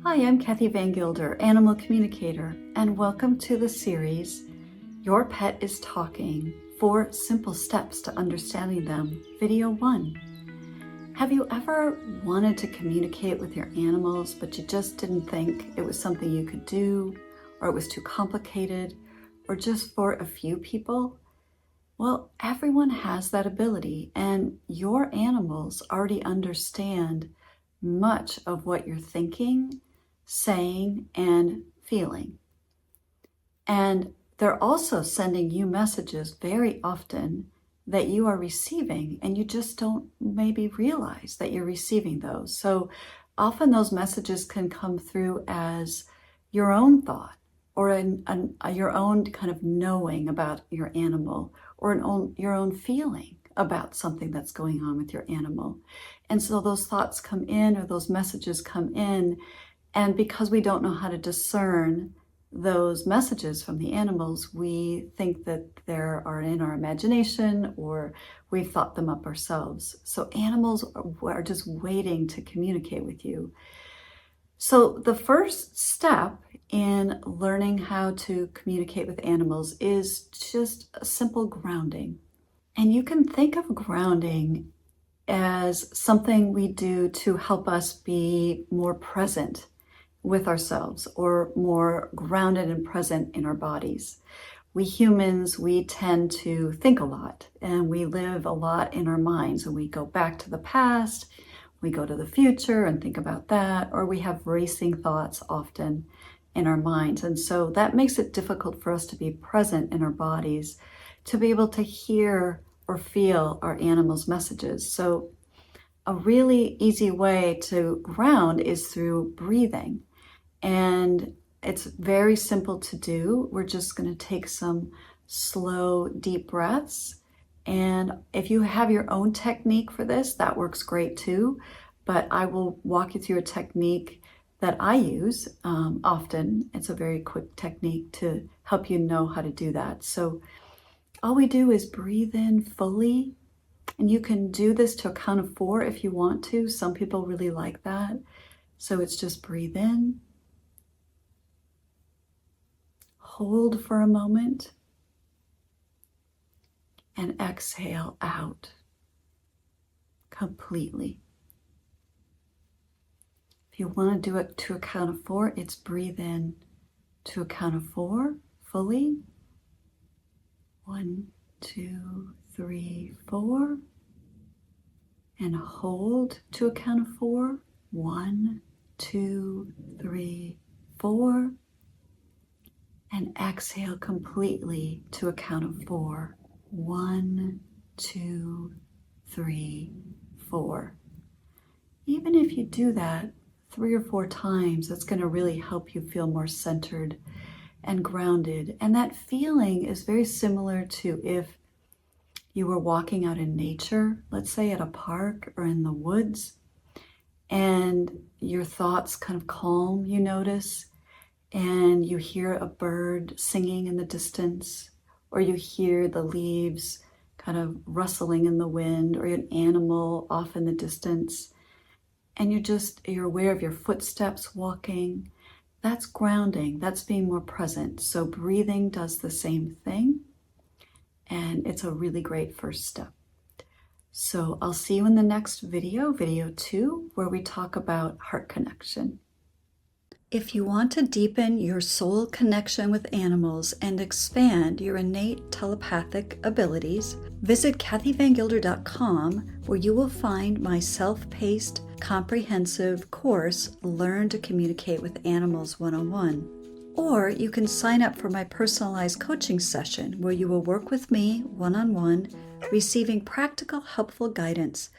Hi, I'm Kathy Van Guilder, Animal Communicator, and welcome to the series, Your Pet is Talking, 4 Simple Steps to Understanding Them, Video 1. Have you ever wanted to communicate with your animals, but you just didn't think it was something you could do, or it was too complicated, or just for a few people? Well, everyone has that ability, and your animals already understand much of what you're thinking, saying, and feeling. And they're also sending you messages very often that you are receiving, and you just don't maybe realize that you're receiving those. So often those messages can come through as your own thought, or your own kind of knowing about your animal, or your own feeling about something that's going on with your animal. And so those thoughts come in, or those messages come in, and because we don't know how to discern those messages from the animals, we think that they are in our imagination, or we've thought them up ourselves. So animals are just waiting to communicate with you. So the first step in learning how to communicate with animals is just a simple grounding. And you can think of grounding as something we do to help us be more present with ourselves, or more grounded and present in our bodies. We humans, we tend to think a lot, and we live a lot in our minds, and we go back to the past, we go to the future and think about that, or we have racing thoughts often in our minds. And so that makes it difficult for us to be present in our bodies, to be able to hear or feel our animals' messages. So a really easy way to ground is through breathing. And it's very simple to do. We're just going to take some slow, deep breaths. And if you have your own technique for this, that works great too. But I will walk you through a technique that I use often. It's a very quick technique to help you know how to do that. So all we do is breathe in fully. And you can do this to a count of 4 if you want to. Some people really like that. So it's just breathe in. Hold for a moment, and exhale out completely. If you want to do it to a count of 4, it's breathe in to a count of 4 fully. 1, 2, 3, 4. And hold to a count of 4. 1, 2, 3, 4. And exhale completely to a count of 4. 1, 2, 3, 4. Even if you do that 3 or 4 times, that's going to really help you feel more centered and grounded. And that feeling is very similar to if you were walking out in nature, let's say at a park or in the woods, and your thoughts kind of calm, you notice, and you hear a bird singing in the distance, or you hear the leaves kind of rustling in the wind, or an animal off in the distance, and you're aware of your footsteps walking. That's grounding. That's being more present. So breathing does the same thing, and it's a really great first step. So I'll see you in the next video, video 2, where we talk about heart connection. If you want to deepen your soul connection with animals and expand your innate telepathic abilities, visit kathyvangilder.com, where you will find my self-paced, comprehensive course, Learn to Communicate with Animals 101. Or you can sign up for my personalized coaching session, where you will work with me one-on-one, receiving practical, helpful guidance